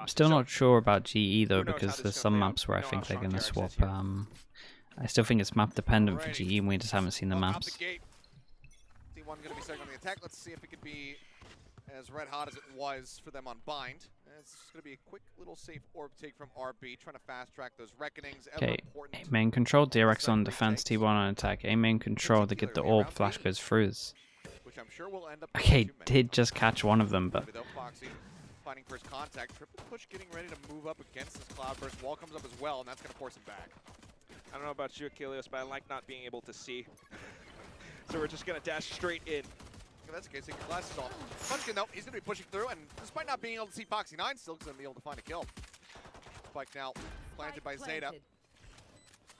I'm still not sure about GE though, because there's some maps where I think they're going to swap. I still think it's map dependent for GE, and we just haven't seen the maps. T1 going to be starting on the attack. Let's see if it could be as red hot as it was for them on Bind. It's going to be a quick little safe orb take from RB, trying to fast track those reckonings. Okay, A main control, DRX on defense, T1 on attack. A main control to get the orb, flash goes through. Okay, did just catch one of them, but finding first contact. Triple push getting ready to move up against this Cloudburst. Wall comes up as well, and that's going to force him back. I don't know about you, Achilles, but I like not being able to see. So we're just going to dash straight in. If that's the case, take your glasses off. Punchkin, though, he's going to be pushing through, and despite not being able to see Foxy9, still going to be able to find a kill. Spike now planted by Zeta.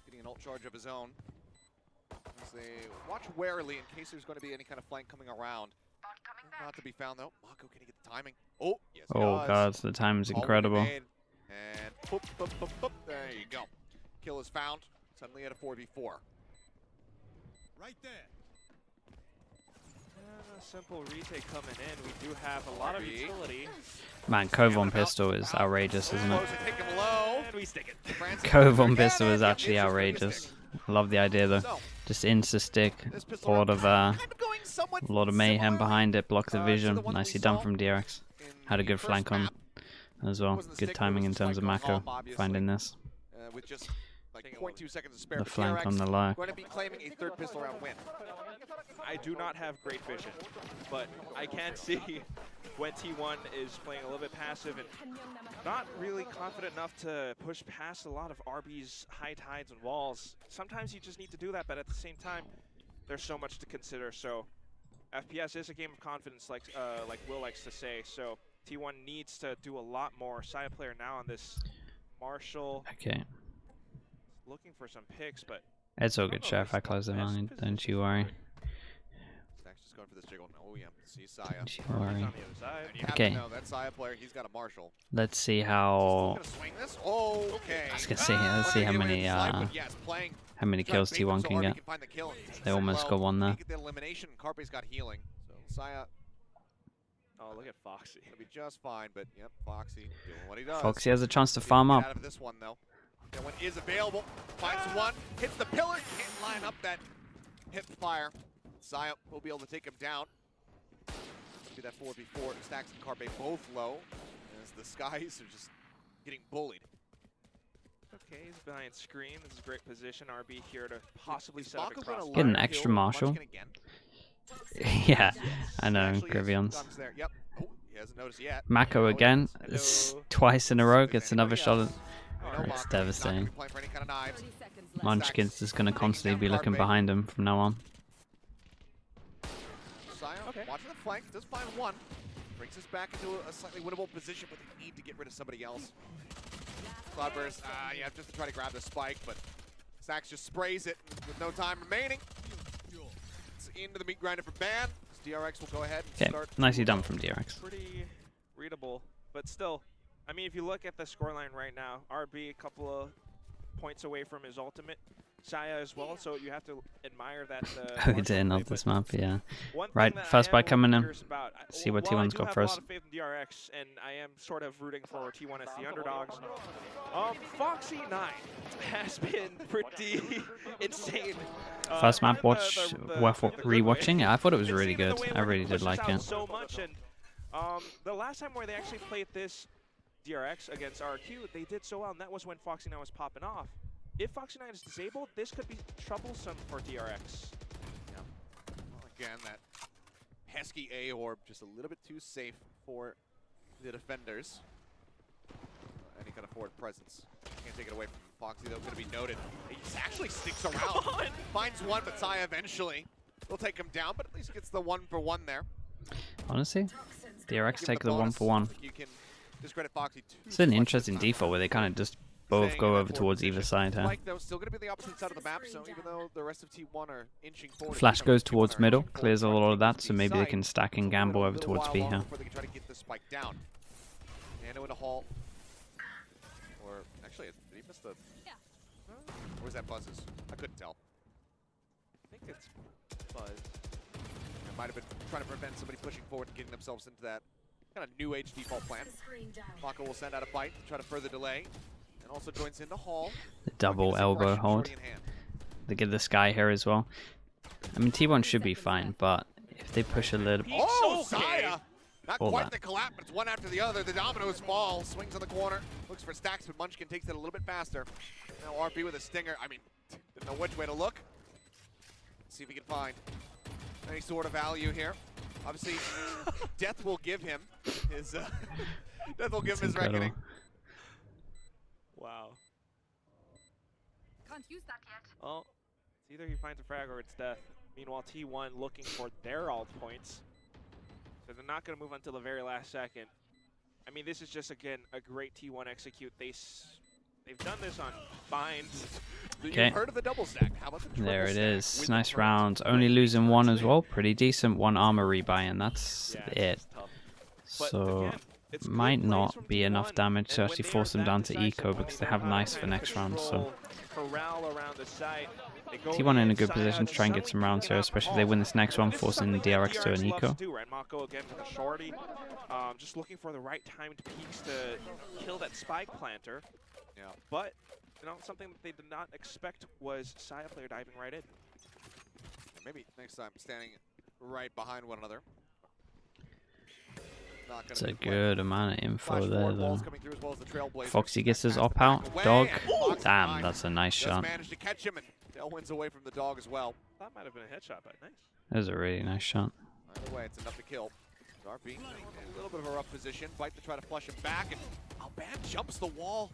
Getting an ult charge of his own. As they watch warily in case there's going to be any kind of flank coming around. Not to be found, though. Mako, can he get the timing? Oh, yes, he oh does. god, the time is incredible. And boop, boop, boop, boop. There you go. Kill is found. Suddenly at a 4v4. Right there. A simple retake coming in. We do have a lot of utility. Man, Cove on pistol is outrageous, isn't it? Take him low. And we stick it. Cove on pistol is actually outrageous. I love the idea though. Just insta stick, a lot of mayhem behind it, block the vision. Nicely done from DRX. Had a good flank on as well. Good timing in terms of Mako finding this. With just like 0.2 seconds to spare. The flank on the lie. Going to be claiming a third pistol round win. I do not have great vision, but I can see when T1 is playing a little bit passive and not really confident enough to push past a lot of RB's high tides and walls. Sometimes you just need to do that, but at the same time, there's so much to consider. So FPS is a game of confidence, like Will likes to say. So T1 needs to do a lot more. Side player now on this Marshall. Okay. Looking for some picks, but it's all good, Chef. I close them on, don't you worry. Just going for this jiggle. Oh yeah, see Saya. Don't you worry. Okay. That Saya player, he's got a Marshall. Let's see how. Oh, okay. I was gonna say, let's see how many kills T1 can get. They almost got one there. The elimination. Carpe's got healing. So Saya. Oh, look at Foxy. He'll be just fine, but yep, Foxy doing what he does. Foxy has a chance to farm up. Out of this one though. That one is available. Finds one, hits the pillar, can't line up that hip fire. Saya will be able to take him down. See that 4v4. Stacks and Carpe both low as the Skies are just getting bullied. Okay, he's behind screen. This is a great position. RB here to possibly set up a cross. Get an extra Marshall. Yeah, I know, Grivions. Yep. Oh, he hasn't noticed yet. Mako again. Twice in a row gets another shot. It's devastating. Munchkin's just going to constantly be looking behind him from now on. Watching the flank, does find one. Brings us back into a slightly winnable position, but they need to get rid of somebody else. Cloudburst, yeah, just to try to grab the spike, but Sax just sprays it with no time remaining. It's into the meat grinder for Ban. DRX will go ahead and start. Nicely done from DRX. Pretty readable, but still, I mean, if you look at the scoreline right now, RB a couple of points away from his ultimate. Saya as well, so you have to admire that. Oh, he didn't love this map, yeah. Right, first bite coming in. See what T1's got for us. I have a lot of faith in DRX, and I am sort of rooting for T1 as the underdogs. Foxy9 has been pretty insane. First map worth rewatching. Yeah, I thought it was really good. I really did like it. So much, and the last time where they actually played this DRX against RQ, they did so well, and that was when Foxy9 was popping off. If Foxy9 is disabled, this could be troublesome for DRX. Yeah. Well, again, that pesky A orb just a little bit too safe for the defenders. Any kind of forward presence. Can't take it away from Foxy, though. Going to be noted. He actually sticks around. Finds one, but Saya eventually will take him down, but at least gets the 1-for-1 there. Honestly, DRX take the 1-for-1. You can discredit Foxy too. It's an interesting default where they kind of just both go over towards either side, huh? Still going to be the opposite side of the map, so even though the rest of T1 are inching forward, Flash goes towards middle, clears a lot of that, so maybe they can stack and gamble over towards B here. They can try to get the spike down. Nano in a halt. Or actually, did he miss the? Or was that Buzz's? I couldn't tell. I think it's Buzz. It might have been trying to prevent somebody pushing forward and getting themselves into that kind of new age default plan. Mako will send out a bite to try to further delay, and also joins in the Hall. The double elbow hold. They get the sky here as well. I mean, T1 should be fine, but if they push a little bit. Oh, Saya! Not quite the collapse, but it's one after the other. The dominoes fall, swings on the corner, looks for stacks, but Munchkin takes it a little bit faster. Now RP with a stinger. I mean, didn't know which way to look. Let's see if he can find any sort of value here. Obviously, death will give him his his reckoning. Wow. Can't use that yet. Well, it's either he finds a frag or it's death. Meanwhile, T1 looking for their ult points. So they're not going to move until the very last second. I mean, this is just, again, a great T1 execute. They've done this on binds. Okay. You've heard of the double stack. How about the triple There it stack is. with Nice the round. Only losing one as well. Pretty decent. One armor rebuy, and that's Yeah, it. it's tough. But So again, it's good might plays not from be T1, enough damage to and actually when they force are them that down to decisive, eco when because they they have know nice how for to next round. So control, corral around the site. They go T1 in a good Saya position to try and get some rounds here, especially if they win this next one, This is forcing the something that DRX to an loves eco. to do, right? Mako again with a shorty. Just looking for the right timed peaks to kill that spike planter. Yeah. But, you know, something that they did not expect was Saya player diving right in. Maybe next time standing right behind one another. Not It's gonna a be good amount of info there, though. The Foxy gets his op out. Dog. Damn, that's a nice Just shot. managed to catch him, and Dell wins away from the dog as well. That might have been a headshot, but nice. That was a really nice shot. Either way, it's enough to kill. RP in a little bit of a rough position. Bite to try to flush him back, and Alban jumps the wall.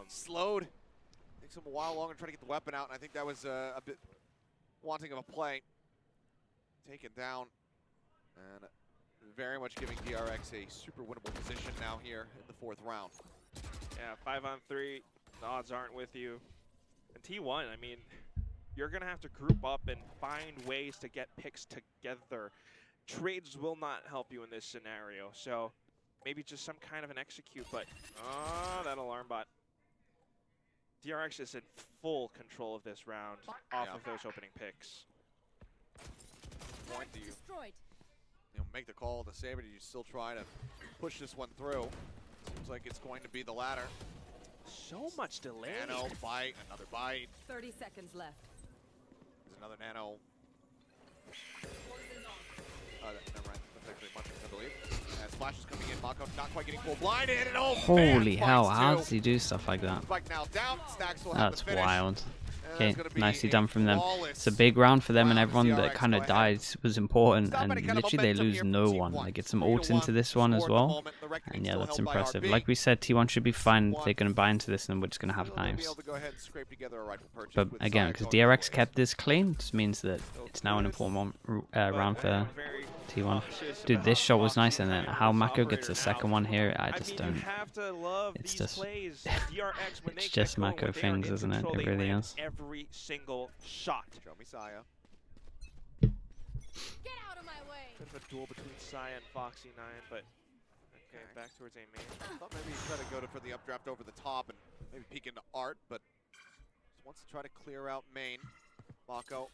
Slowed. Takes him a while longer to try to get the weapon out, and I think that was a bit wanting of a play. Taken down, and very much giving DRX a super winnable position now here in the 4th round. Yeah, 5-on-3. The odds aren't with you. And T1, I mean, you're going to have to group up and find ways to get picks together. Trades will not help you in this scenario. So maybe just some kind of an execute, but that alarm bot. DRX is in full control of this round off of those opening picks. Point to you Destroyed. make the call to save it, or you still try to push this one through. Seems like it's going to be the latter. So much delay. Nano, bite, another bite. 30 seconds left. There's another nano. Never mind. That's actually Munchkin, I believe. As Flash is coming in, Mako not quite getting full blinded, and Holy hell, finds how two. does he do stuff like that? Spike now down, Stacks will have That's the finish. wild. And Okay, that's gonna be nicely a done from them. flawless It's a big round for them, and round. everyone that DRX kind go of ahead. died was important, Stop and any kind of literally they momentum lose here from no T1. one. They get some 3 to ult into 1 this one as score at the well, moment. The reckoning and yeah, still that's held by impressive. RB. Like we said, T1 should be fine. T1 They're going to buy into this, and we're just going to have Still gonna be knives. able to go ahead and scrape together a rifle purchase But with again, Saya because going DRX forward. kept this clean, just means that it's now an important round for T1. Dude, this shot was nice, and then how Mako gets a second one here, I just mean, don't. you have to love It's these just- plays. DRX, when it's they just get going, Mako when they are things, in isn't it? control, It they really land is. every single shot. Show me Saya. Get out of my way. Bit of a duel between Saya and Foxy9, but okay, back towards A main. I thought maybe he'd try to go for the updraft over the top and maybe peek into Art, but just wants to try to clear out main. Mako,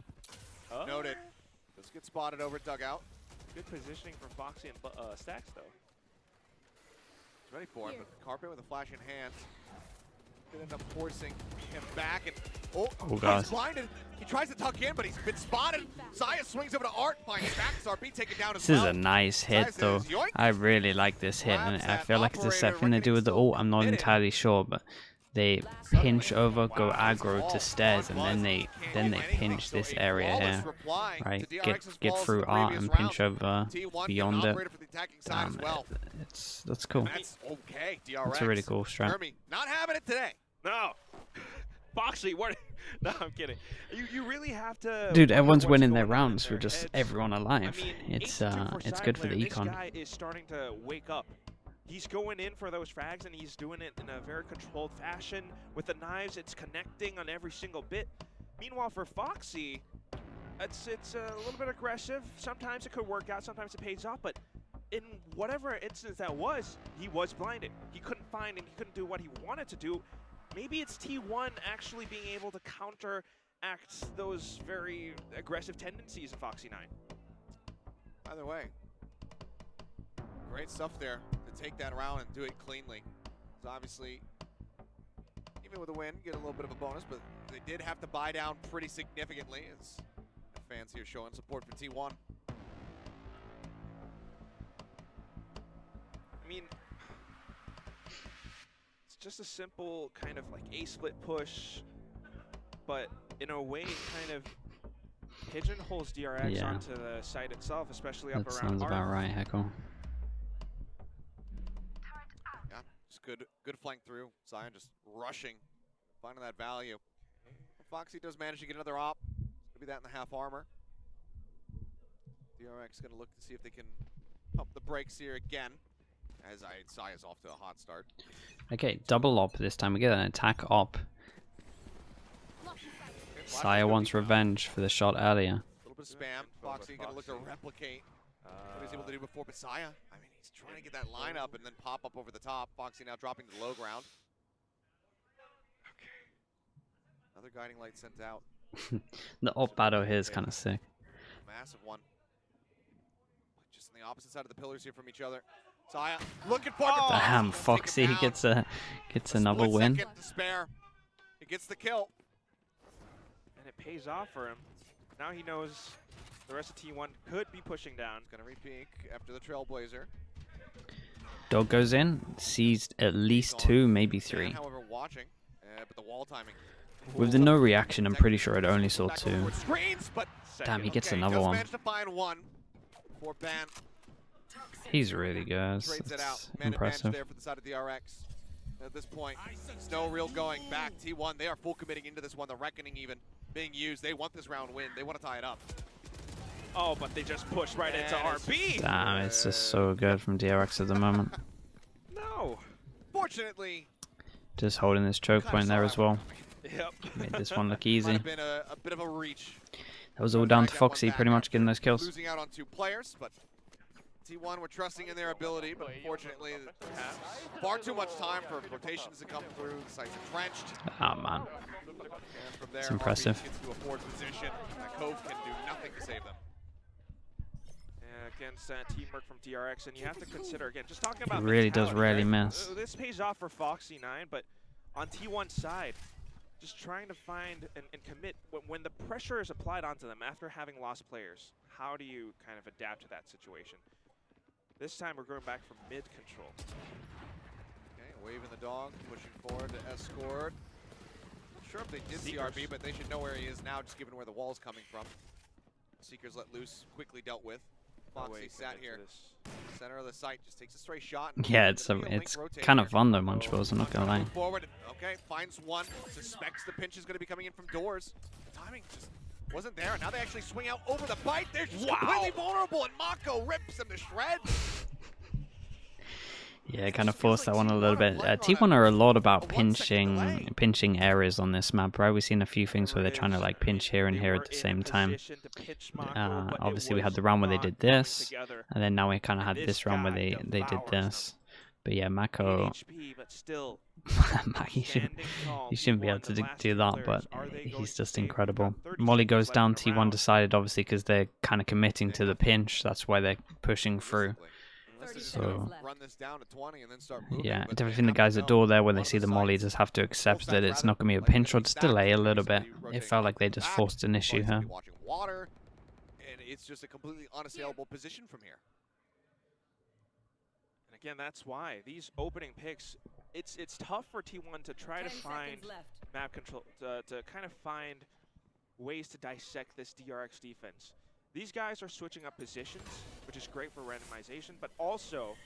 Oh, noted. Does get spotted over dugout. good positioning for Foxy and Stacks, though. He's ready for it, but Carpe with a flash in hand. Could end up forcing him back, and Oh, he's God. blinded. He tries to tuck in, but he's been spotted. Saya swings over to Art, finds Stacks. RB taken down as This well. is a nice hit, though. says, "Yoink." I really like this hit, and Grabs I that feel like it's a set operator, thing to do with the reckoning ult. I'm not still in it. entirely sure, but they pinch over, go aggro to stairs, and then they pinch this area here, right? Get through Art and pinch over beyond it. That's cool. That's okay, DRX. That's a really cool strat. Jeremy, not having it today. No! Foxy, what? No, I'm kidding. You really have to. Dude, wonder everyone's what's winning going their on in rounds. their We're just heads. everyone alive. I mean, It's 8-2 it's side good for player. the This econ. guy is starting to wake up. He's going in for those frags, and he's doing it in a very controlled fashion. With the knives, it's connecting on every single bit. Meanwhile, for Foxy, it's a little bit aggressive. Sometimes it could work out, sometimes it pays off, but in whatever instance that was, he was blinded. He couldn't find and he couldn't do what he wanted to do. Maybe it's T1 actually being able to counteract those very aggressive tendencies of Foxy9. Either way, Great stuff there to take that round and do it cleanly. So obviously, even with a win, get a little bit of a bonus, but they did have to buy down pretty significantly. As fans here showing support for T1. I mean, it's just a simple kind of like A-split push, but in a way it kind of pigeonholes DRX onto the site itself, especially up That around sounds about right, Heckle. Yeah, just good flank through. Zion just rushing, finding that value. Foxy does manage to get another op. It's gonna be that in the half armor. DRX gonna look to see if they can pump the brakes here again. As Saya's off to a hot start. Okay, double op this time. We get an attack op. Saya wants revenge for the shot earlier. A little bit of spam. Foxy gonna look to replicate what he was able to do before, but Saya, I mean, he's trying to get that lineup and then pop up over the top. Foxy now dropping to the low ground. Okay. Another guiding light sent out. The op battle here is kind of sick. Massive one. Just on the opposite side of the pillars here from each other. Saya looking for it. Damn, Foxy gets another win. Second to spare. He gets the kill. And it pays off for him. Now he knows the rest of T1 could be pushing down. He's gonna re-peek after the Trailblazer. Dog goes in, sees at least 2, maybe 3. However, watching, but the wall timing. With the no reaction, I'm pretty sure it only saw 2. Screens, but Damn, he gets okay, another just one. managed to find one for Ban. He's really good. Trades it out. That's Man advantage impressive. there for the side of DRX. At this point, there's no real going back. T1, they are full committing into this one. The Reckoning even being used. They want this round win. They want to tie it up. Oh, but they just pushed right into And RB. Damn, it's just so good from DRX at the moment. No. Fortunately, Just holding this choke point there as well. Yep. Made this one look might easy. have been a bit of a reach. That was all down to Foxy pretty much getting those kills. Losing out on 2 players, but T1 were trusting in their ability, but unfortunately, far too much time for rotations to come through. The site's entrenched. Ah, man. And from there, It's impressive. RB gets to a forward position. That Cove can do nothing to save them. Against teamwork from DRX, and you have to consider again, just talking about He really does mentality, rarely right? miss. This pays off for Foxy 9, but on T1's side, just trying to find and commit when the pressure is applied onto them after having lost players. How do you kind of adapt to that situation? This time we're going back from mid control. Okay, waving the dog, pushing forward to escort. Not sure if they did see RB, but they should know where he is now, just given where the wall's coming from. Seekers let loose, quickly dealt with. Foxy sat here, center of the site, just takes a straight shot. Yeah, it's kind of fun though, Munchballs, I'm not gonna lie. Forward, okay, finds one, suspects the pinch is going to be coming in from doors. The timing just wasn't there, and now they actually swing out over the bite. They're just completely vulnerable, and Mako rips them to shreds. Yeah, kind of forced that one a little bit. T1 are a lot about pinching areas on this map, right? We've seen a few things where they're trying to like pinch here and here at the same time. Obviously, we had the round where they did this, and then now we kind of had this round where they did this. But yeah, Mako, he shouldn't be able to do that, but he's just incredible. Molly goes down. T1 decided, obviously, because they're kind of committing to the pinch. That's why they're pushing through. So, run this down to 20 and then start moving, yeah, but definitely the guys at door there, when they see the molly, just have to accept that it's not going to be a pinch or just delay a little bit. It felt like they just forced an issue here. Watching water, and it's just a completely unassailable position from here. And again, that's why these opening picks, it's tough for T1 to try to find map control, to kind of find ways to dissect this DRX defense. These guys are switching up positions, which is great for randomization, but also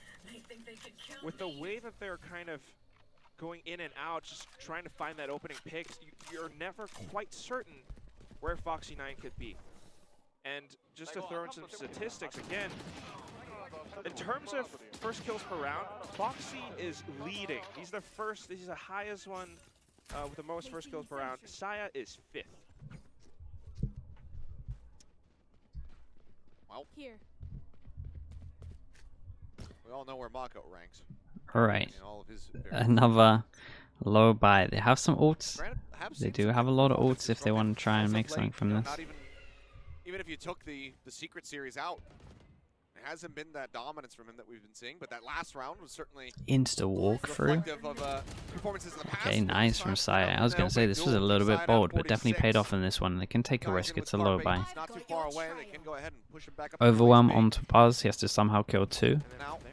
with the way that they're kind of going in and out, just trying to find that opening pick, you're never quite certain where Foxy 9 could be. And just to throw in some statistics again, in terms of first kills per round, Foxy is leading. He's the highest one with the most first kills per round. Saya is 5th. Well, Here. we all know where Mako ranks. Alright, In all of his another low buy. They have some ults. Granted, They do have a lot of ults if they want to try and make something from this. Not even if you took the secret series out, they hasn't been that dominance from him that we've been seeing, but that last round was certainly Insta walkthrough. reflective of performances in the past. Okay, nice from Saya. I was going to say this was a little bit bold, but definitely paid off in this one. They can take a risk. It's a low buy. He's not too far away. They can go ahead and push him back up. Overwhelm onto Buzz. He has to somehow kill 2. And then out there.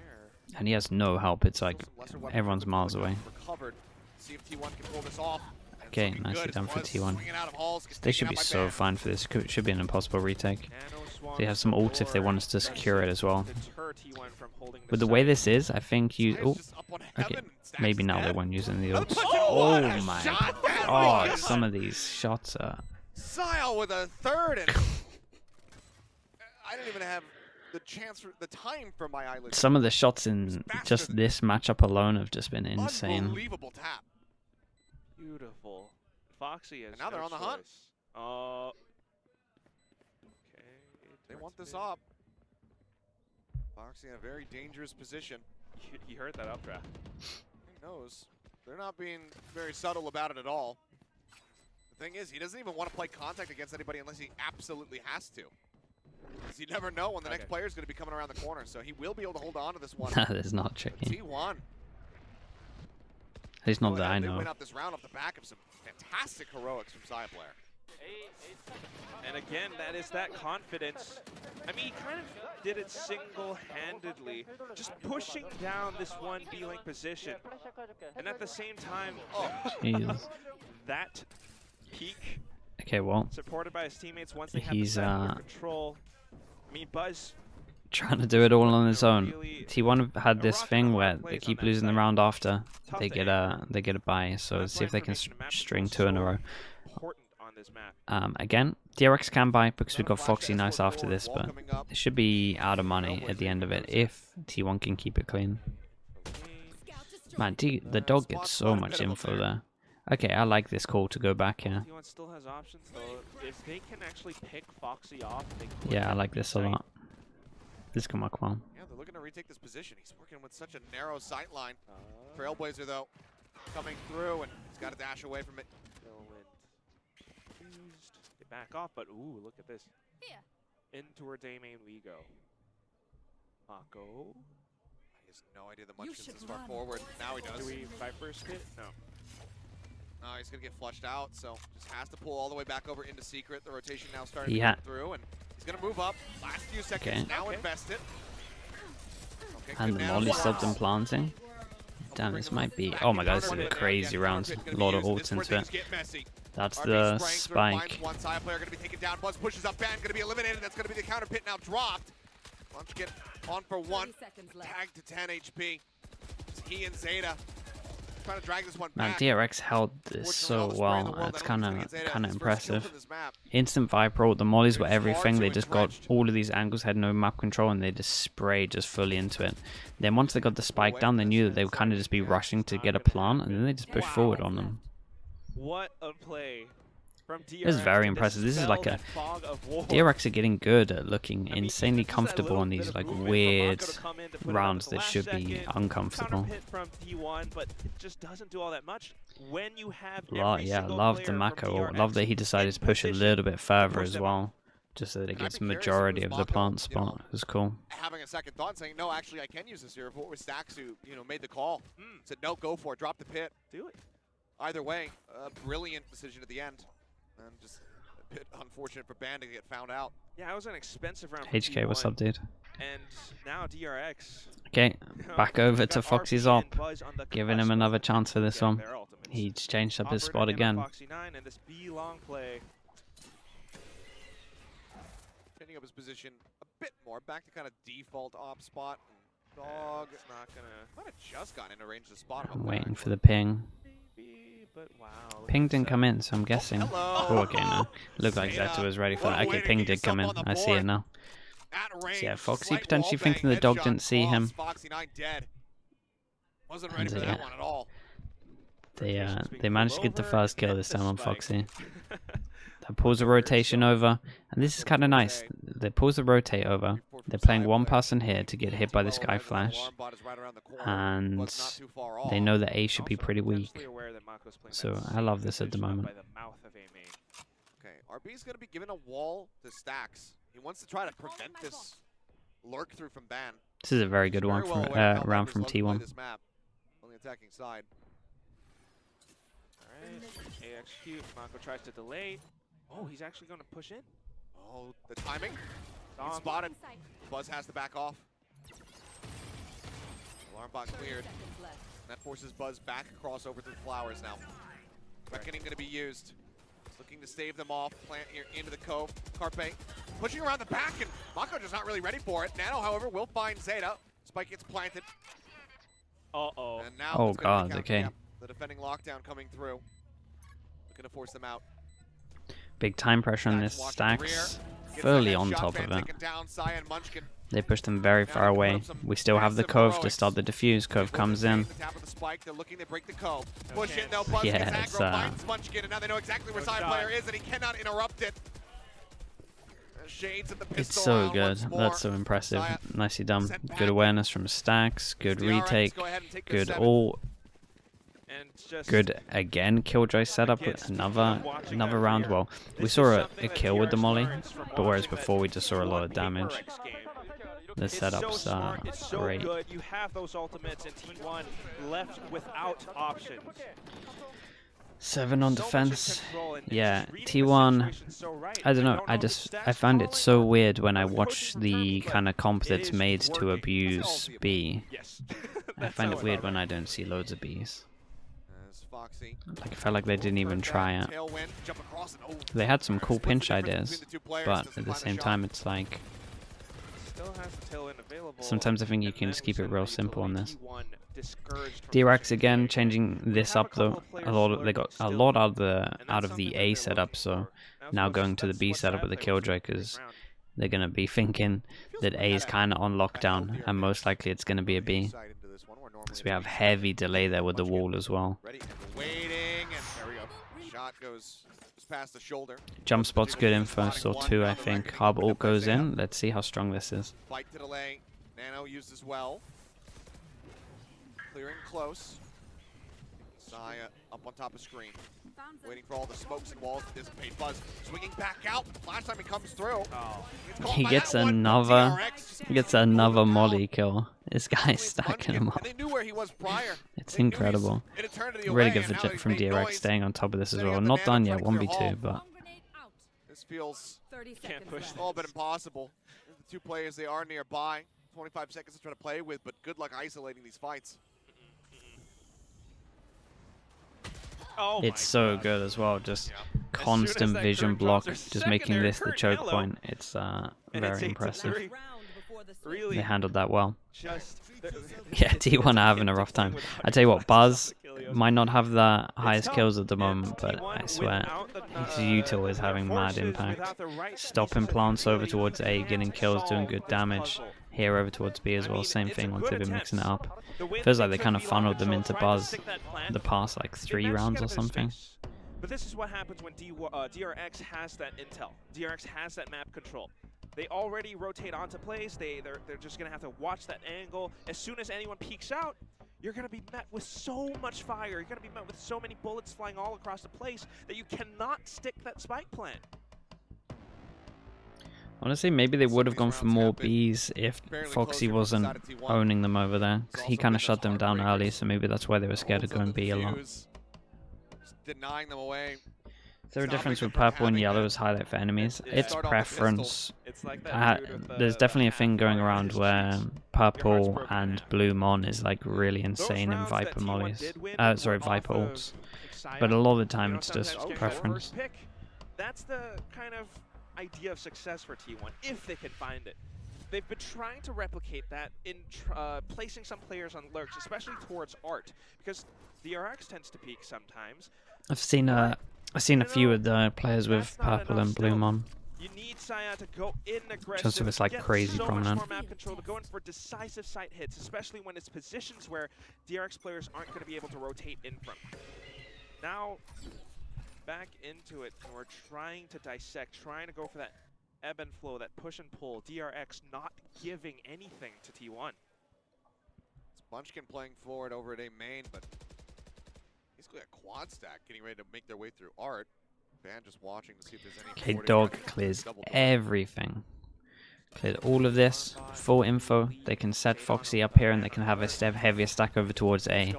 And he has no help. It's like everyone's miles away. Recovered. See if T1 can pull this off. Okay, nicely done for T1. They should be so fine for this. It should be an impossible retake. They have some ult if they want us to secure it as well. With the way this is, I think you... Oh, okay. Maybe now they won't use any of the ults. Oh my god, some of these shots are... Sile with a third, and I didn't even have the chance for the time for my eyelids. Some of the shots in just this matchup alone have just been insane. Unbelievable tap. Beautiful. Foxy is. And now they're on the hunt. Okay. They want this up. Foxy in a very dangerous position. You heard that updraft. Who knows? They're not being very subtle about it at all. The thing is, he doesn't even want to play contact against anybody unless he absolutely has to. Because you never know when the next player is going to be coming around the corner, so he will be able to hold on to this one. That is not tricky. T1. At least not that I They know. win up this round off the back of some fantastic heroics from Side player. And again, that is that confidence. I mean, he kind of did it single-handedly, just pushing down this one B-Link position. And at the same time, Jeez. that peak, Okay, well, supported by his teammates once they have he's the center control. I mean, Buzz trying to do it all on his own. T1 had this thing where they keep losing the round after they get a bye. So let's see if they can string 2 in a row. important on this map. Again, DRX can buy because we've got Foxy nice after this, but it should be out of money at the end of it if T1 can keep it clean. Man, the dog gets so much info there. Okay, I like this call to go back here. T1 still has options though. If they can actually pick Foxy off, they Yeah, I like this a lot. This can work well. Yeah, they're looking to retake this position. He's working with such a narrow sight line. Trailblazer, though, coming through, and he's got to dash away from it. Get back off, but ooh, look at this. Here. In towards A main we go. Mako. He has no idea the Munchkin's this far forward. Now he does. Do we fight first hit? No. No, he's going to get flushed out, so just has to pull all the way back over into Secret. The rotation now starting to Yeah. come through, and he's going to move up. Last few seconds now invested. Okay, And the molly stopped him planting. Damn, this might be... Oh my god, this is a crazy round. A lot of ults into it. That's the spike. One side player going to be taken down. Buzz pushes up, Ban going to be eliminated. That's going to be the counter pit now dropped. Munchkin on for 1. Tag to 10 HP. Just he and Zeta trying to drag this one Man, back. DRX held this so well. It's kind of impressive. Instant Viper ult. The mollies were everything. They just got all of these angles, had no map control, and they just sprayed just fully into it. Then once they got the spike down, they knew that they would kind of just be rushing to get a plant, and then they just pushed forward on them. What a play from DRX. This is very impressive. This is like a... DRX are getting good at looking insanely comfortable in these like weird rounds that should be uncomfortable. From T1, but it just doesn't do all that much when you have Yeah, love the Mako. Love that he decided to push a little bit further as well, just so that it gets majority of the plant spot. It was cool. Having a second thought, saying, no, actually, I can use this here. If it was Stacks who, made the call, said, no, go for it, drop the pit. Do it. Either way, a brilliant decision at the end. And just a bit unfortunate for Band to get found out. Yeah, it was an expensive round for HK, T1. what's up, dude? And now DRX. Okay, back over to Foxy's op, giving him another chance for this one. He's changed up his spot again. Foxy 9 and this B long play. Changing up his position a bit more, back to kind of default op spot. Dog not gonna. might have just gotten into range of the spot. I'm waiting for the ping. But wow. Ping didn't come in, so I'm guessing. Hello. Oh, okay, no. Looked like Zeto was ready for that. Okay, ping did come in. I see it now. At range, So yeah, Foxy slight potentially wall thinking bang, the dog headshot didn't see him. falls, Foxy 9 dead. Wasn't ready for And, that one at all. They managed to get the first kill this time on Foxy. They pulls the rotation over, and this is kind of nice. They pulls the rotate over. They're playing one person here to get hit by the Sky Flash, and they know that A should be pretty weak. So I love this at the moment. Okay, RB's going to be given a wall to Stacks. He wants to try to prevent this lurk through from Ban. This is a very good one Very from well aware of how round Vipers from love to play T1. this map on the attacking side. Alright, AXQ, Mako tries to delay. Oh, he's actually going to push in. Oh, the timing. Dom. He's spotted. Sight. Buzz has to back off. Alarm bot 30 cleared. seconds left. That forces Buzz back across over through the flowers now. Reckoning going to be used. He's looking to stave them off. Plant here into the cove. Carpe pushing around the back, and Mako just not really ready for it. Nano, however, will find Zeta. Spike gets planted. Uh-oh. And now Oh it's gonna be God, the okay. count. The defending lockdown coming through. Looking to force them out. Big time pressure on this. Stacks fully on top of it. They pushed them very far away. We still have the cove to start the defuse. Cove comes in. Yeah, it's it's so good. That's so impressive. Nicely done. Good awareness from Stacks. Good retake. Good all. And just Good again. Killjoy setup with another round. Well, we saw a kill with the molly, but whereas before we just saw a lot of damage. The setups are It's so great. good. You have those ultimates, and T1 left without options. 7 on So much defense. control and Yeah, just reading the T1. situation so right. I don't know. know I the find stats it so calling, weird when I those watch coaches are the trying to kind of comp it that's is made to working. abuse B. Yes. I That's find how it weird is. when I don't see loads of Bs. Foxy. Like I felt like they didn't even try it. Tailwind, jump across and, oh, They had some cool splits the pinch difference ideas, between the two players, but doesn't at the find same shot. time, it's like Still has the tailwind available. sometimes I think you And can then just we keep it said real the simple on utility this. T1 discouraged from DRX pushing again A. changing this have a up though. couple of A players lot. They lurking got a still, lot out and that's of something the that A they're setup. looking So for. now what's- going to the that's B what's setup sad with the they wasn't Killjoy, able to get because around. they're gonna be thinking that A is kind of on lockdown, and most likely it's gonna be a B. Side into this one, where normally So we it's have B side. heavy delay there with the Munchkin wall as well. Ready and waiting, and there we go. Shot goes just past the shoulder. Jump spot's good info, Spotting saw one, 2 now I the think. reckoning Harbor opened all up by goes Zeta. in. Let's see how strong this is. Fight to delay. Nano used as well. Clearing close. Saya up on top of screen. Found them. Waiting for all the smokes and walls to dissipate. Buzz swinging back out. Last time he comes through. Oh, Gets caught He by gets that one, but another DRX he gets pulled him another out. molly kill. This guy's Only it's stacking Munchkin, them up. and they knew where he was prior. It's They knew he's incredible. an eternity Really away, good and now he's from made DRX noise. staying on top of this as Setting well. up the Not man done to yet, try to clear 1v2, hall. but Bomb grenade out. This feels 30 Can't seconds push left. all but impossible. The two players, they are nearby. 25 seconds to try to play with, but good luck isolating these fights. oh it's my so God. good as well. Just Yeah. constant that vision current block, drops, just they're making secondary this the current choke yellow. point. It's And very it's 8 to impressive. 3. Round before the switch. Really, They handled that well. just Yeah, T1 are having a rough time. I tell you what, Buzz might not have the highest kills at the moment, but I swear his util is having mad impact. Stopping plants over towards A, getting kills, doing good damage. Here over towards B as well, same thing once they've been mixing it up. Feels like they kind of funneled them into Buzz the past like 3 rounds or something. But this is what happens when DRX has that intel. DRX has that map control. They already rotate onto plays. They're just gonna have to watch that angle. As soon as anyone peeks out, you're gonna be met with so much fire. You're gonna be met with so many bullets flying all across the place that you cannot stick that spike plant. Honestly, maybe they would have gone for more Bs if Foxy wasn't owning them over there. 'Cause he kind of shut them down early, so maybe that's why they were scared of going B a lot. Just denying them away. Is there a Stopping difference them with from purple and having yellow that. as highlight for enemies? Yeah. It's Start off with preference. It's like that dude with There's the definitely a half thing going bar in around his where cheeks. purple broken and in half. blue mon is like really Those insane in rounds that Viper T1 mollies. did win Sorry, were Viper off of ults. Xayah. But a lot of the You time know, it's just sometimes getting that preference. first pick, that's the kind of idea of success for T1, if they can find it. They've been trying to replicate that in placing some players on lurks, especially towards Art, because DRX tends to peak sometimes. I've seen a few of the players with That's not purple enough and blue still. mon. You need Saya to go in aggressive. Just so it's, like, get crazy so prominent. much more map control, to go in for decisive site hits, especially when it's positions where DRX players aren't going to be able to rotate in from. Now, back into it, and we're trying to dissect, trying to go for that ebb and flow, that push and pull. DRX not giving anything to T1. It's Munchkin playing forward over at A main, but basically a quad stack getting ready to make their way through Art. Van just watching to see if there's any. Okay, forwarding dog action. clears Double dog. everything. Played all of this, full info. They can set Foxy up here and they can have a step heavier stack over towards A.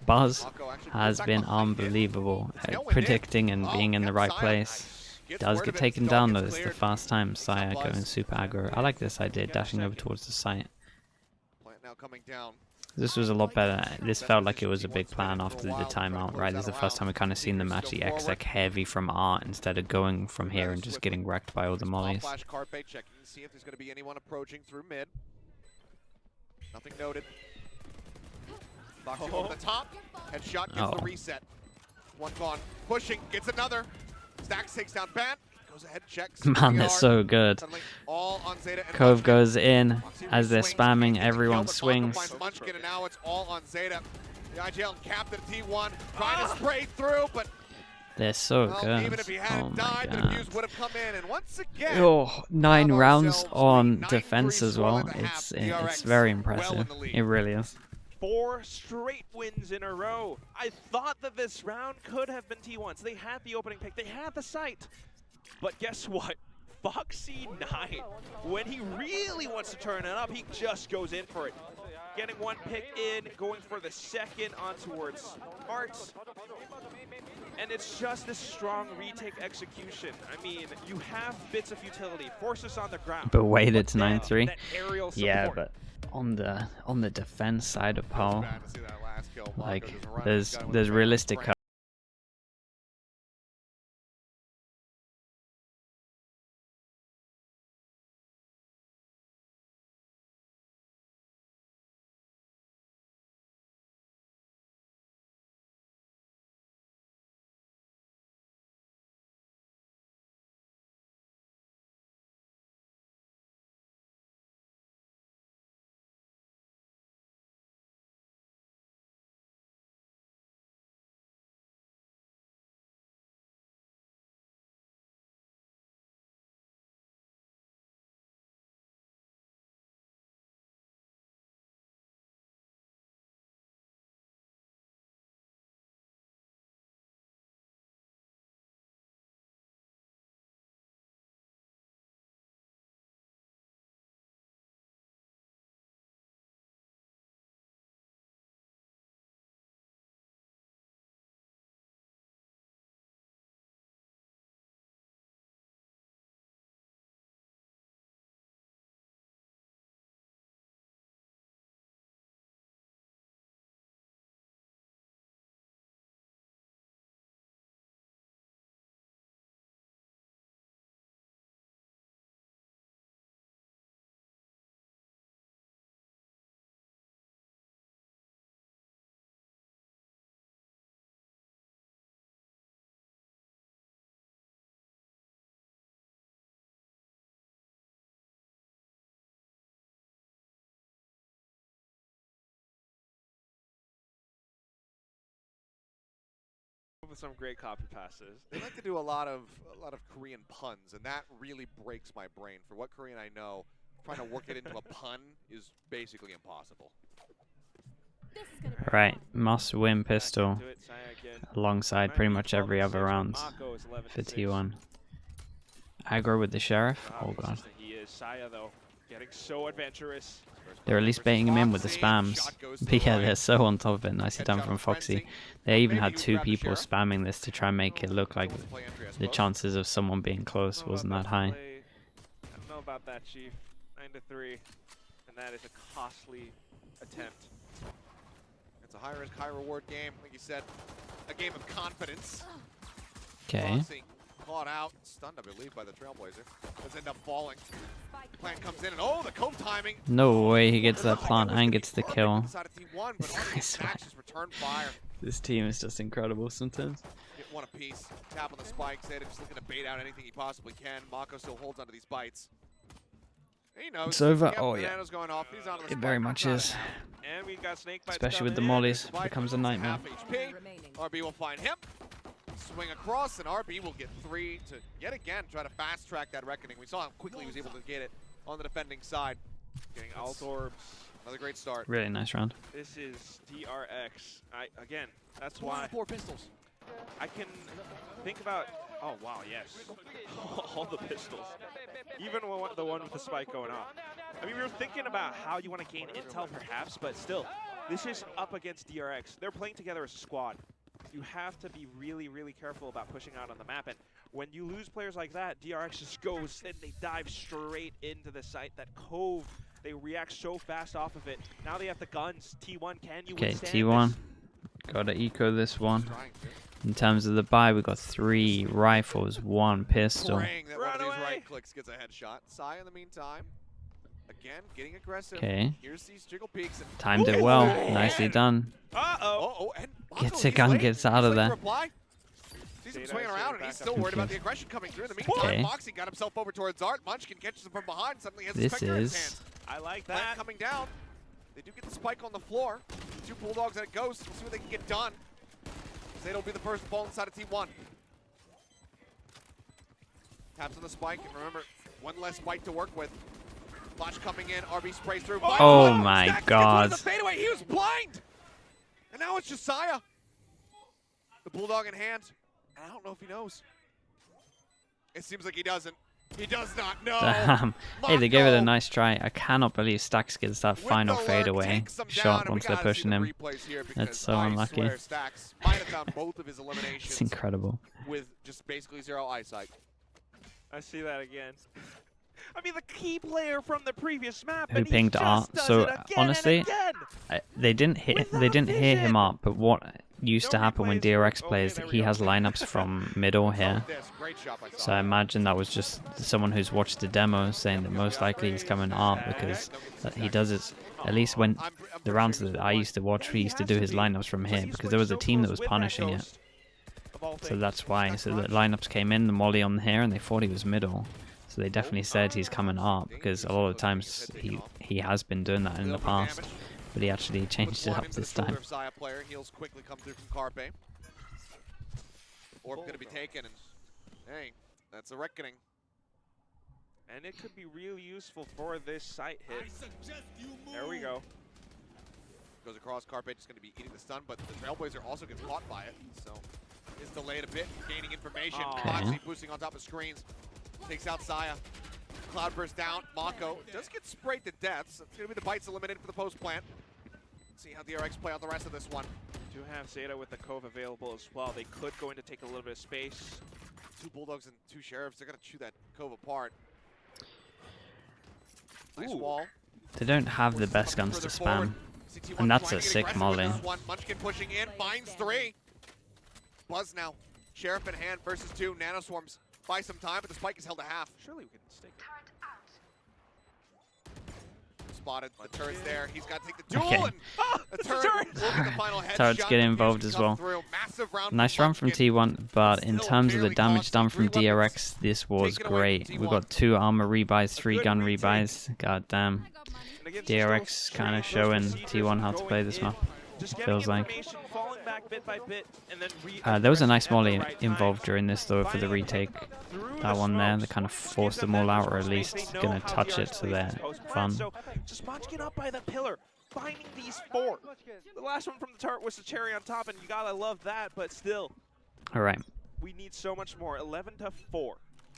Buzz has been unbelievable at predicting and being in the right place. Does get taken down though. This is the first time Saya going super aggro. I like this idea, dashing over towards the site. Now coming down. This was a lot better. This felt like it was a big plan after the timeout, right? This is the first time we kind of seen them actually exec heavy from art instead of going from here and just getting wrecked by all the mollies. Flash carpet checking to see if there's going to be anyone approaching through mid. Nothing noted. Foxy over the top. Headshot gets the reset. One gone. Pushing. Gets another. Stacks takes down Bat. Goes ahead, checks. Man, they're so good. All on Zeta and Cove goes in as they're spamming. Everyone swings. Munchkin, and now it's all on Zeta. The IGL captain T1 trying to spray through, but they're so good. even if he hadn't died, the defuse would have come in. And once again, oh, 9 rounds on defense as well. It's very impressive. It really is. 4 straight wins in a row. I thought that this round could have been T1's. They had the opening pick. They had the site. But guess what? Foxy 9, when he really wants to turn it up, he just goes in for it. Getting 1 pick in, going for the second on towards Arts. And it's just this strong retake execution. I mean, you have bits of utility, forces on the ground. But wait, it's 9-3. Yeah, but on the defense side of Paul, like there's realistic with some great copy passes. They like to do a lot of Korean puns, and that really breaks my brain. For what Korean I know, trying to work it into a pun is basically impossible. Right, must win pistol alongside pretty much every other round for T1. Aggro with the sheriff. Oh god. He is Saya though, getting so adventurous. They're at least baiting him in with the spams. But yeah, they're so on top of it. Nicely done from Foxy. They even had 2 people spamming this to try and make it look like the chances of someone being close wasn't that high. I don't know about that, Chief. 9-3, and that is a costly attempt. It's a high risk, high reward game. Like you said, a game of confidence. Okay. Caught out, stunned, I believe, by the Trailblazer. Does end up falling. Plant comes in, and oh, the Cove timing. No way he gets that plant and gets the kill. This team is just incredible sometimes. Get 1 apiece. Tap on the spikes. Zeta just looking to bait out anything he possibly can. Mako still holds onto these bites. He knows. It's over. Yep, oh yeah. Going off. He's onto the It very much is. And we got snake bites Especially with the coming mollies. Spike Becomes a nightmare. half HP. RB will find him. Swing across, and RB will get 3 to yet again try to fast track that reckoning. We saw how quickly he was able to get it on the defending side. Getting alt orbs. Another great start. Really nice round. This is DRX. Again, that's why 4 pistols. I can think about Oh, wow, yes. All the pistols. Even the one with the spike going off. I mean, we were thinking about how you want to gain intel, perhaps, but still, this is up against DRX. They're playing together as a squad. You have to be really, really careful about pushing out on the map. And when you lose players like that, DRX just goes and they dive straight into the site. That Cove, they react so fast off of it. Now they have the guns. T1, can you Okay, withstand T1. this? Gotta eco this one. Trying to. In terms of the buy, we got 3 rifles, 1 pistol. Praying that one Run of these away. right clicks gets a headshot. Sai in the meantime, again getting aggressive. Okay. Here's these jiggle peaks. And Timed it Ooh, well. man. Nicely done. Uh-oh. And Gets Mako, a gun, he's late. gets He's out of late there. for reply. Sees him Zeta swinging is around, going and he's back still up. worried about Okay. the aggression coming through. In the meantime, Okay. Moxie got himself over towards Art. Munchkin catches him from behind. Suddenly has a This Spectre in his is- hands. I like Plant that. coming down. They do get the spike on the floor. 2 Bulldogs and it goes. We'll see what they can get done. Zeta will be the first to fall inside of T1. Taps on the spike, and remember, 1 less spike to work with. Flash coming in, RB sprays through. Oh my Stacks gets God. The fadeaway, he was blind! And now it's Josiah. The Bulldog in hand. I don't know if he knows. It seems like he doesn't. He does not know. Damn. Hey, they gave it a Mako nice try. I cannot believe Stacks gets that with final the lurk fadeaway takes him shot down, and we once they're gotta see pushing the him. replays here That's because so I unlucky. swear Stacks might have found both of his It's eliminations incredible. with just basically 0 eyesight. I see that again. I mean, the key player from the previous map. Who and he pinged just Art? does So it again and honestly, again. They didn't hit. Without They didn't hit him vision. up. But what used to No happen when replays. DRX Okay, plays, there we he go. has lineups from middle here. This great shot by So I imagine that was just someone who's watched the demo saying that most likely he's coming Art because he does it. At least when the rounds that I used to watch, he used to do his lineups from here because there was a team that was punishing it. So that's why. So the lineups came in, the molly on here, and they thought he was middle. So they definitely said he's coming Art because a lot of times he has been doing that in the past, but he actually changed it up this time. Player. Heals quickly come through from Carpe. Orb gonna be taken, and hey, that's a reckoning. And it could be really useful for this site hit. I suggest you move. There we go. Goes across, Carpe just gonna be eating the stun, but the Trailblazer also gets caught by it, so is delayed a bit, gaining information. Okay. Moxie boosting on top of screens. Takes out Saya. Cloudburst down. Mako does get sprayed to death. So it's going to be the bites eliminated for the post plant. See how the DRX play out the rest of this one. Do have Zeta with the Cove available as well. They could go in to take a little bit of space. 2 Bulldogs and 2 Sheriffs. They're going to chew that Cove apart. Nice Ooh. wall. They don't have the best guns to spam. And that's a sick molly. Munchkin pushing in. Finds 3. Buzz now. Sheriff in hand versus 2. Nanoswarms buy some time, but the spike is held to half. Surely we can stake. Spotted. The turret's there. He's got to take the duel. Okay. And the turret will get the final headshot. Turrets get involved Confusion as come well. through. Massive round Nice run from Munchkin. T1, but in Still terms of the very damage done costly. from 3 weapons DRX, this was taken away great. from We T1. got 2 armor rebuys, 3 good gun retake. rebuys. God damn. I got money. And again, DRX just those kinda straight, showing those procedures T1 how to going play this in, map. Just getting Feels like. information, falling back bit by bit, and then There was a nice at the molly right involved time. during this though for the Finding retake. through That the one there, they smokes kind of gives forced them that all out, or at space. least They know gonna how touch DRX it so plays they're this post plant, fun. So just munchkin up by the pillar, finding these 4. The last one from the turret was the cherry on top, and you gotta love that, but still, Alright, we need so much more. 11-4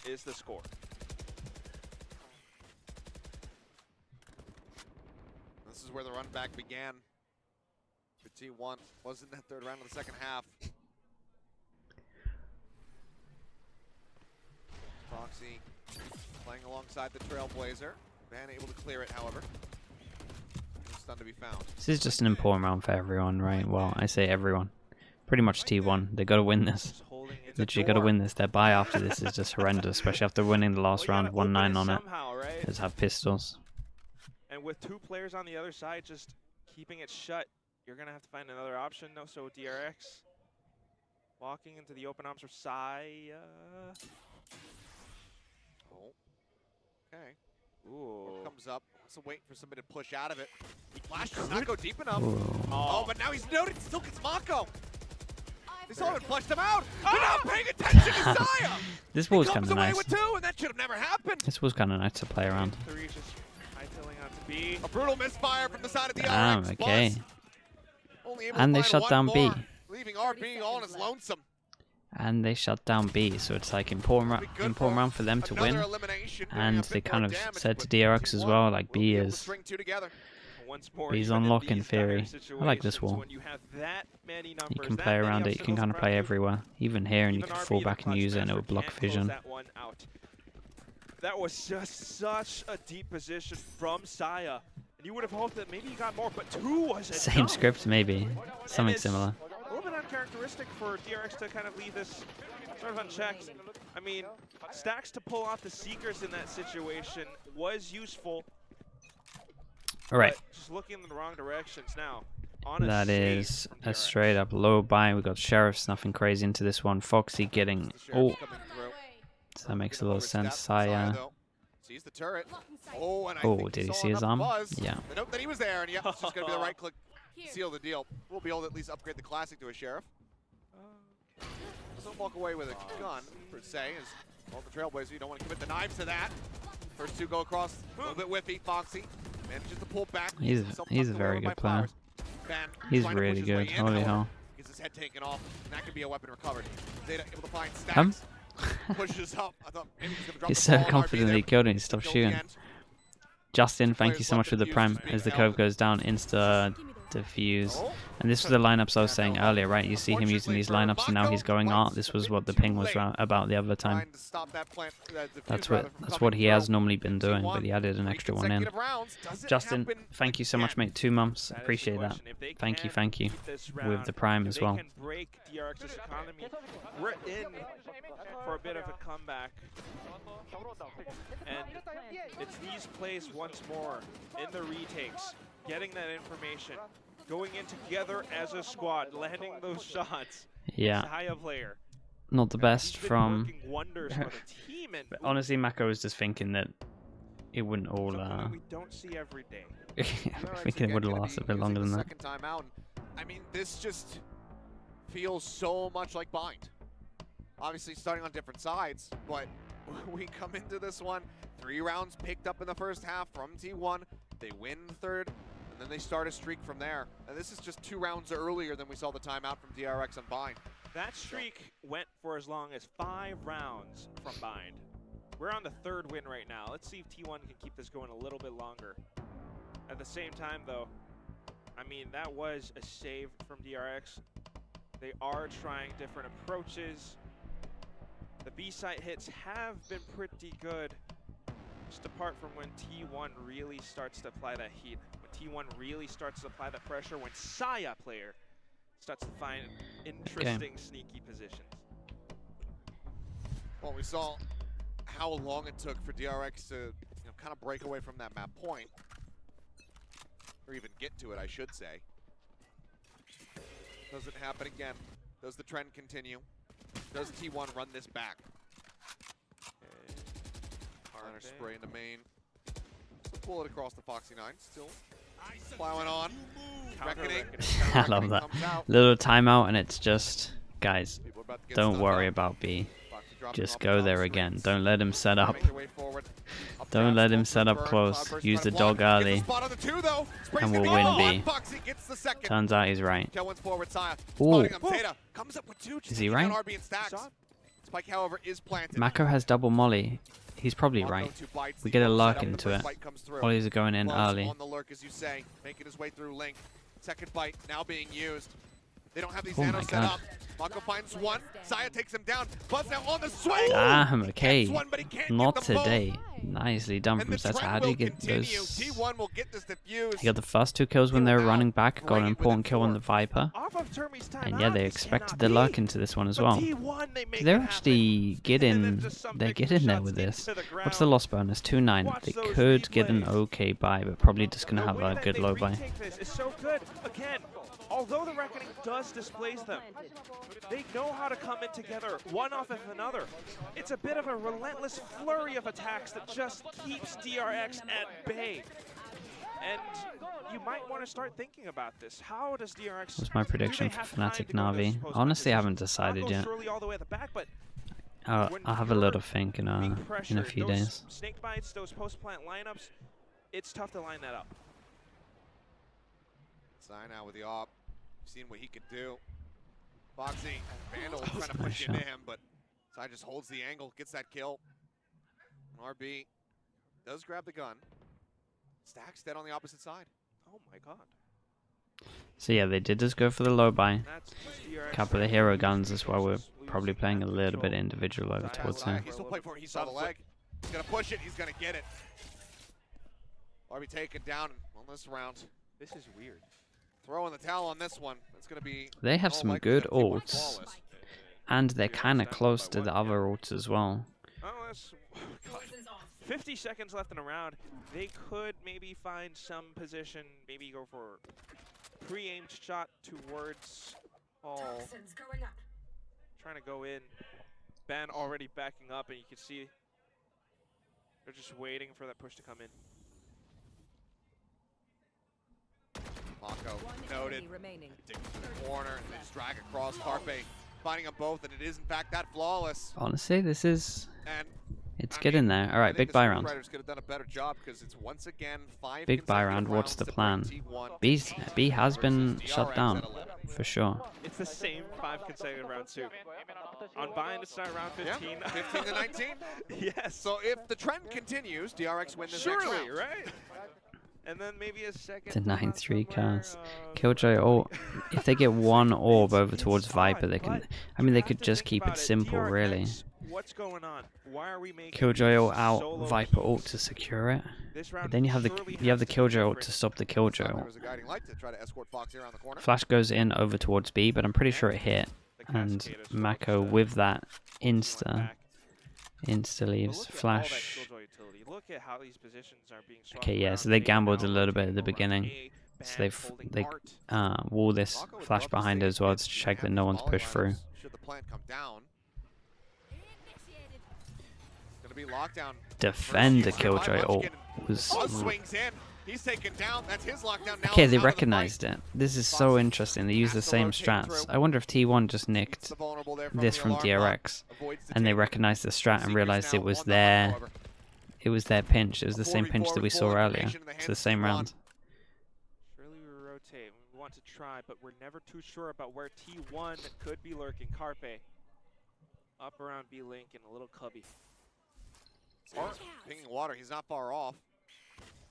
is the score. This is where the run back began for T1. Was in that 3rd round of the 2nd half. Foxy playing alongside the Trailblazer. Van able to clear it, however. No stun to be found. this is just an important round for everyone, right? Well, I say everyone. Pretty much T1. They gotta win this. Just holding it. Literally gotta win this. Their buy after this is just horrendous, especially after winning the last Well, you round gotta open 1-9 on it. somehow, right? Just have pistols. And with 2 players on the other side, just keeping it shut, you're going to have to find another option. No, so DRX walking into the open arms of Sai. Oh. Okay. Ooh. Comes up. Also waiting for somebody to push out of it. Flash does not go deep enough. Ooh. Oh, but now he's noted. Still gets Mako. I They still haven't forgot. flushed him out. They're not paying attention to Saya. This He was comes kind of away nice. with 2, and that should have never happened. This was kind of nice to play around. 3 just hightailing out to B. A brutal misfire from the side of the Damn, DRX. okay. Buzz only able And to they find shut one down B. more, leaving RB all on his lonesome. and they shut down B. So it's like important round for them to win. And they kind of said to DRX as well, like B's on lock in theory. I like this wall. You can play around it, you can kind of play everywhere. Even here, and you can fall back and use it and it will block vision. That was just such a deep position from Saya. And you would have hoped that maybe he got more, but 2 was enough. Same script maybe, something similar. A little bit uncharacteristic for DRX to kind of leave this sort of unchecked. I mean, Stacks to pull off the Seekers in that situation was useful. Alright. Just looking in the wrong directions now. That is a straight up low buy. We got Sheriff snuffing crazy into this one. Foxy getting... Oh, so that makes a little sense. Saya... Sees the turret. Oh, did he see his arm? Yeah. The note that he was there, and yep, it's just going to be the right click to seal the deal. We'll be able to at least upgrade the Classic to a Sheriff. Doesn't walk away with a gun, per se, as well, the Trailblazer, you don't want to commit the knives to that. First 2 go across, a little bit whiffy. Foxy manages to pull back. He's a very good player. He's really good. Holy hell. Gets his head taken off, and that could be a weapon recovered. Zeta able to find Stacks. Pushes up. I thought maybe he's gonna drop He's the so ball. confident that he killed him, he stopped shooting. Justin, thank you so much for the prime. As the curve goes down, insta defuse. And this was the lineups I was saying earlier, right? You see him using these lineups, and now he's going art. This was what the ping was about the other time. That's what he has normally been doing, but he added an extra one in. Justin, thank you so much, mate. 2 months, appreciate that. Thank you, with the prime as well. We're in for a bit of a comeback. And it's these plays once more in the retakes, getting that information, going in together as a squad, landing those shots. Yeah. Saya player. Not the best from... wonders for the team, and honestly, Mako was just thinking that it wouldn't all... we don't see every day. I think it would last a bit longer than that. Second time out. I mean, this just feels so much like Bind. Obviously starting on different sides, but we come into this one, 3 rounds picked up in the first half from T1. They win the third, and then they start a streak from there. And this is just 2 rounds earlier than we saw the timeout from DRX and Bind. That streak went for as long as 5 rounds from Bind. We're on the 3rd win right now. Let's see if T1 can keep this going a little bit longer. At the same time, though, I mean, that was a save from DRX. They are trying different approaches. The B-side hits have been pretty good, just apart from when T1 really starts to apply that heat. When T1 really starts to apply that pressure, when Saya player starts to find interesting, sneaky positions. Well, we saw how long it took for DRX to kind of break away from that map point, or even get to it, I should say. Does it happen again? Does the trend continue? Does T1 run this back? Connor spray in the main. Pull it across the Foxy 9. Still plowing on. Reckoning. I love that. Little timeout, and it's just, guys, don't worry about B. Just go there again. Don't let him set up. Don't let him set up close. Use the dog early, and we'll win B. Turns out he's right. Ooh. Is he right? Mako has double molly. He's probably right. We get a lurk into it. Ollies are going in early. Second bite now being used. They don't have these Oh my nanos set god. up. Mako finds one. Saya takes him down. Buzz now on the swing. Damn, okay. One, but he can't Not get them both. today. Nicely done And from the Sets. trend How did he will get continue. those? T1 will get this diffused. He got the first 2 kills when they were running back. Got an important kill on the Viper. Off of Termi's timeout, And yeah, they this expected cannot the be. lurk into this one as well. But T1, they make They're it actually happen. getting, And then just some they're big getting there shots with this. into the What's the ground. loss bonus? 2-9. Watch They those could get an replays. okay buy, but probably just gonna The have way a that good they low buy. retake this is so good. Again, although the Reckoning does displace them, they know how to come in together, one off of another. It's a bit of a relentless flurry of attacks that just keeps DRX at bay. And you might want to start thinking about this. How does DRX... What's my prediction for Fnatic Na'Vi? Honestly, I haven't decided yet. All the way at the back, but I'll have a little think in a few those days. snake bites, those post-plant lineups, it's tough to line that up. Sign out with the op. Seen what he could do. Foxy and Vandal trying to Nice push shot. into him, but Sai just holds the angle, gets that kill. And RB does grab the gun. Stacks dead on the opposite side. Oh my god. So yeah, they did just go for the low buy. That's DRX Couple of hero guns, that's why we're losing probably playing a that little bit control. individual over Zai towards has him. He's still playing for it. He saw the leg. He's gonna push it. He's gonna get it. RB taken down on this round. This is weird. Throwing the towel on this one. It's gonna be. They have all some likely good that T1 ults, flawless. and they're DRX kind of down close by to the one, other ults as well. Oh, that's god. 50 seconds left in the round. They could maybe find some position, maybe go for pre-aimed shot towards all. Trying to go in. Ben already backing up, and you can see they're just waiting for that push to come in. Mako noted. Dig to the corner. And they just drag across. Carpe finding them both, and it is in fact that flawless. Honestly, this is And it's I good in mean, there. All right, big buy round. Riders could have done a better job because it's once again 5 Big buy consecutive round. What's rounds the to plan? bring T1 B has been versus shut DRX down at 11. for sure. It's the same 5 consecutive rounds too. On bind to start round 15. Yeah, 15 to 19. Yes. So if the trend continues, DRX win this Surely, next round. right? And then maybe a second. The 9-3 somewhere, cast. Killjoy ult. If they get one orb over towards Viper, they can. I mean, they could just keep it simple, really. What's going on? Why are we making Killjoy ult out, solo Viper ult peaks? to secure it. This But round then you have the surely Killjoy has to be ult to stop the Killjoy There ult. was a guiding light to try to escort Foxy around the corner. Flash goes in over towards B, but I'm pretty sure it hit. The And Cascade is Mako focused, with that going insta back. Insta But leaves. look at all that Flash. Killjoy utility. Look at how these positions are being swapped Okay, yeah, around. so they Fade gambled a now, little bit at rotating the over on beginning. A, So Ban they holding Art. wall this Mako would Flash love to behind see it as well if to he check had that no these one's volley pushed through. lineups Should the plant come down? Initiated. Gonna be lockdown. Defend the First, Killjoy Munchkin ult was. swings in. He's taken down. That's his lockdown now. Okay, they he's out of the recognized fight. it. This is so interesting. They use the Has to same rotate strats. through. I wonder if T1 just Keeps nicked the vulnerable there this the from alarm DRX, bot. Avoids the and they take. recognized the strat and Seekers realized now it was on the hunt, their however. pinch. It was the A same pinch 4v4 that we with saw full earlier. information in the It's hands the of same T1. round. Surely we rotate. We want to try, but we're never too sure about where T1 could be lurking. Carpe. Up around B Link in a little cubby. Pinging water. He's not far off.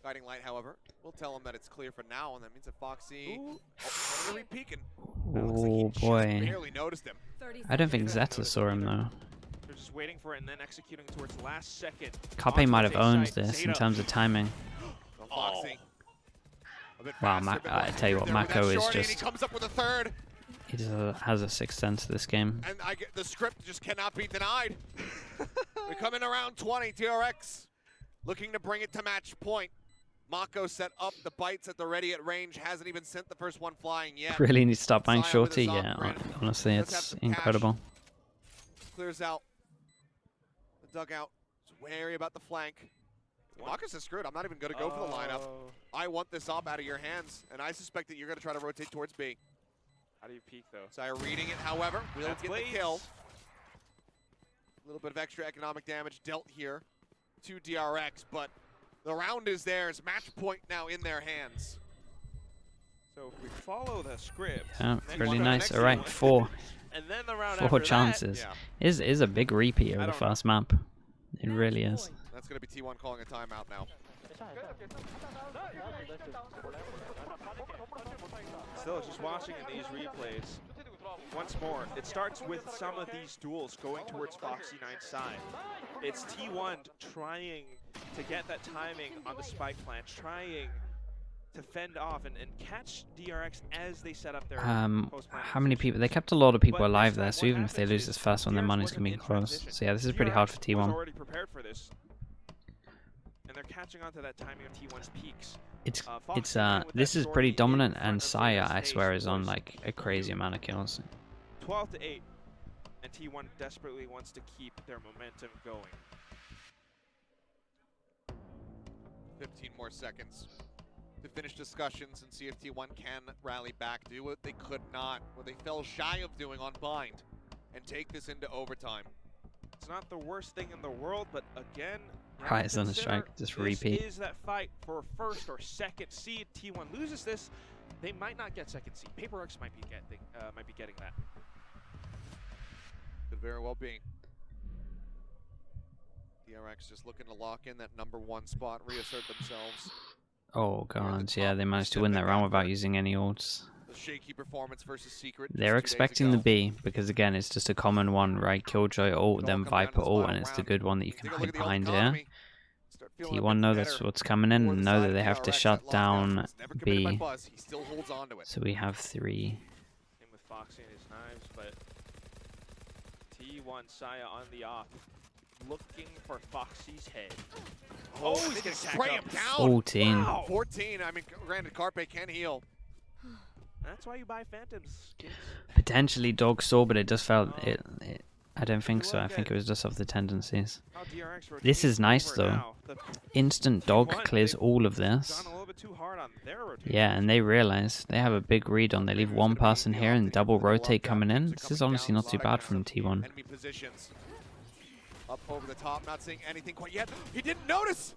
Guiding light, however, will tell him that it's clear for now, and that means that Foxy really peeking. Looks like he Oh just boy. barely noticed him. I don't think Didn't Zeta notice saw it him either. though. They're just waiting for it and then executing towards the last second. Carpe On might have rotate owned side, this in Zeta. terms of timing. So Foxy. A bit Wow, faster, a bit I more tell you what, there with that Mako is shorty, and he just- comes up with a third, He just has a sixth sense to this game. and the script just cannot be denied. We come in around 20, DRX looking to bring it to match point. Mako set up the bites at the ready at range, hasn't even sent the first one flying yet. Really need to stop buying Zion with shorty. his Yeah, off-brand. honestly, Let's have it's some cash. incredible. Clears out the dugout. He's wary about the flank. Mako's is screwed. I'm not even going to go for the lineup. Oh. I want this op out of your hands, and I suspect that you're going to try to rotate towards B. How do you peek though? Sire reading it, however, will That's get Blaze. the kill. A little bit of extra economic damage dealt here to DRX, but the round is theirs. Match point now in their hands. So if we follow the script, Yeah, then really one nice. next All right, one, four and then the round four after chances. Yeah. Is a big repeat I of the don't know. first map. It really is. That's going to be T1 calling a timeout now. That. Still, just watching in these replays. Once more, it starts with some of these duels going towards Foxy 9's side. It's T1 trying to get that timing on the spike plant, trying to fend off and catch DRX as they set up their post-plant How many position. people? They kept a lot of people But alive this there, time so what even if they happens lose is this first one, their DRX money's wasn't gonna be in close. transition. So yeah, this is pretty hard for DRX T1. was already prepared for this, and they're catching on to that timing of T1's peaks. It's Foxy it's playing with this that is pretty shorty in dominant, front and of Saya Zeta's I face swear is on was like a crazy amount of kills. 12-8, and T1 desperately wants to keep their momentum going. 15 more seconds to finish discussions and see if T1 can rally back, do what they could not, what they fell shy of doing on Bind, and take this into overtime. It's not the worst thing in the world, but again, you have Prize to on the consider strike, just this repeat. is that fight for first or second seed. T1 loses this, they might not get second seed. Paper X might be getting that. very well be. DRX just looking to lock in that #1 spot, reassert themselves. Oh god, yeah, they managed to win that round without using any ults. The shaky performance versus Secret. They're expecting the B, because again, it's just a common one, right? Killjoy ult, then Viper ult, and it's the good one that you can hide behind here. T1 know that's what's coming in, and know that they have to shut down B. So we have 3. Same with Foxy and his knives, but T1 Saya on the off, looking for Foxy's head. Oh, he's gonna spray him down. 14. Wow. 14. I mean, granted, Carpe can heal. That's why you buy Phantoms, kids. Potentially Dog saw, but it just felt I don't think so. I think it was just off the tendencies. How DRX This is rotates nice over though. now. The Instant Dog T1, clears they've all of this. gone a little bit too hard on their rotation. Yeah, and they realize they have a big read on. They leave one person here and double rotate coming in. This is honestly not too bad from T1. Enemy positions. Up over the top, not seeing anything quite yet. He didn't notice.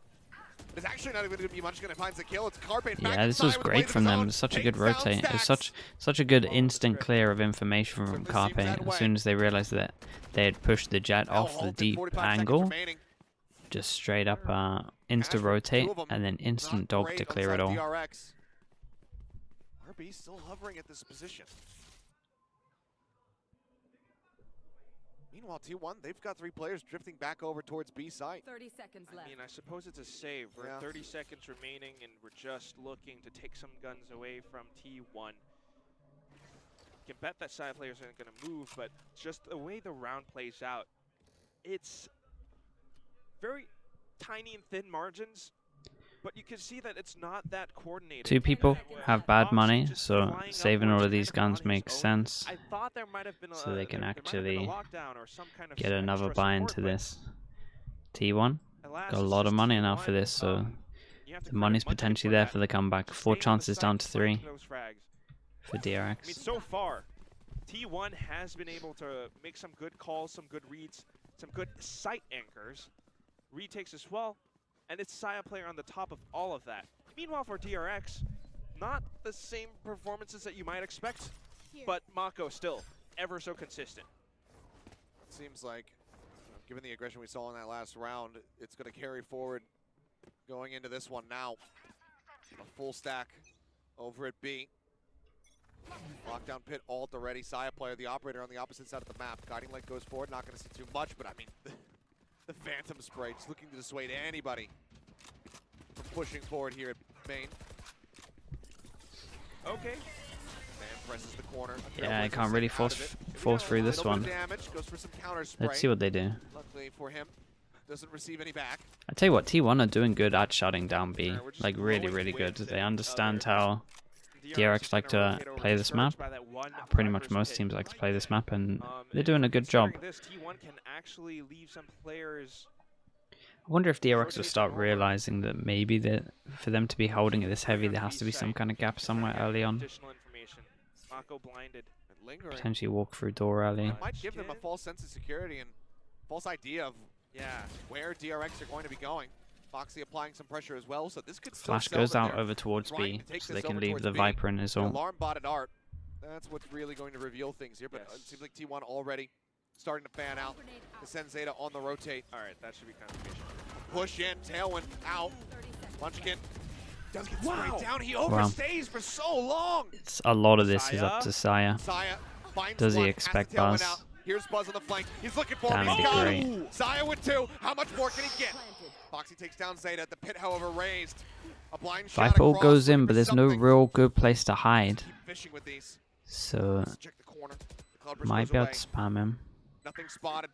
It's actually not even going to be much going to find the kill. It's Carpe. Yeah, this was great from them. Such a good rotate. It was such a good instant clear of information from Carpe. As soon as they realized that they had pushed the jet off the deep angle, just straight up insta rotate and then instant dog to clear it all. DRX. RB still hovering at this position. Meanwhile, T1, they've got 3 players drifting back over towards B site. 30 seconds I left. mean, I suppose it's a save. We're at 30 seconds remaining, and we're just looking to take some guns away from T1. You can bet that side players aren't going to move, but just the way the round plays out, it's very tiny and thin margins, but you can see that it's not that coordinated. 2 people have bad money, so saving all of these guns makes sense. I thought there might have been So they can there might have been a actually lockdown or some kind of get another extra buy support, into but this. T1 alas, got a it's lot of just money now T1. for this, so You have to the money's credit Munchkin potentially for there that. for the comeback. 4 Staying on the chances side, down to 3 planting those frags. for I mean, DRX. so far, T1 has been able to make some good calls, some good reads, some good sight anchors, retakes as well, and it's Saya player on the top of all of that. Meanwhile, for DRX, not the same performances that you might expect, but Mako still ever so consistent. It seems like, given the aggression we saw in that last round, it's going to carry forward going into this one now. A full stack over at B. Lockdown pit ult already. Saya player, the operator on the opposite side of the map. Guiding light goes forward. Not going to see too much, but I mean, the Phantom spray just looking to dissuade anybody from pushing forward here at main. Okay. Man presses the corner. Yeah, I can't really force through this one. Damage, goes for some counter spray. Let's see what they do. Luckily for him, doesn't receive any back. I tell you what, T1 are doing good at shutting down B. Alright, we're just Like really, blowing really good. wind They and understand other- how DRX like to play this map. Pretty much most teams like to play this map, and they're doing a good job. This T1 can actually leave some players. I wonder if DRX will start realizing that maybe that for them to be holding it this heavy, there has to be some kind of gap somewhere early on. Additional information. Mako blinded. And lingering. Potentially walk through door early. Might give them a false sense of security and false idea of where DRX are going to be going. Foxy applying some pressure as well, so this could still Flash sell goes them out there. over towards Trying B, to take so this they can over leave towards the B. Viper in his The ult. alarm botted art. That's what's really going to reveal things here, but it Yes. seems like T1 already starting to fan out. The send Zeta on the rotate. All right, that should be confirmation. Push in, Tailwind out. 30 seconds. Munchkin does get Wow. sprayed down. He overstays for so long. It's a lot of this is up to Saya. Saya finds Does he one, has expect the Tailwind Buzz? out. Here's Buzz on the flank. He's looking for Damn, him. He's it'd got be him. Saya with 2. How much more can he get? Planted. Foxy takes down Zeta. The pit, however, raised. A blind shot Viper ult across, goes in, looking but for there's no something. real good place to hide. Keep fishing with these. So Let's check the corner. The Cloudburst might goes be able away. to spam him. Nothing spotted.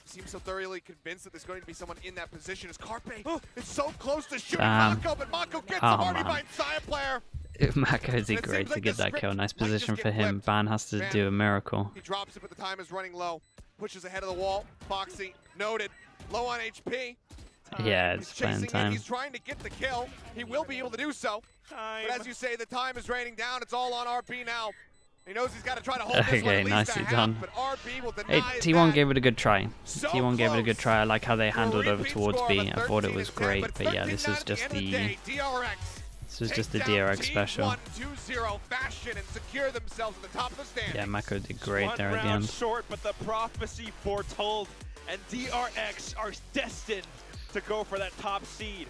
Seems so thoroughly convinced that there's going to be someone in that position. As Carpe is so close to shooting Damn. Mako, but Mako gets Oh, him already man. by Saya player. Mako did It great seems to like get the that kill. script Nice might just position get for him. flipped. Ban has to Man. do a miracle. He drops it, but the time is running low. Pushes ahead of the wall. Foxy noted. Low on HP. Yeah, He's it's playing chasing in. time. He's trying to get the kill. He will be able to do so. But as you say, the time is raining down. It's all on RB now. He knows he's got to try to hold this one Okay, at least nicely a half, done. but RB will Hey, deny T1 that. gave it a good try. So T1 gave it a good close. try. I like how they For a handled over repeat towards score B. of I thought it 13 was and 10, great, but but yeah, this 13-9 is at just end of the day. DRX This was just the take down DRX special. T1 2-0 fashion and secure themselves at the top of the standings. Yeah, Mako did great One there at the round end. short, but the prophecy foretold, and DRX are destined to go for that top seed.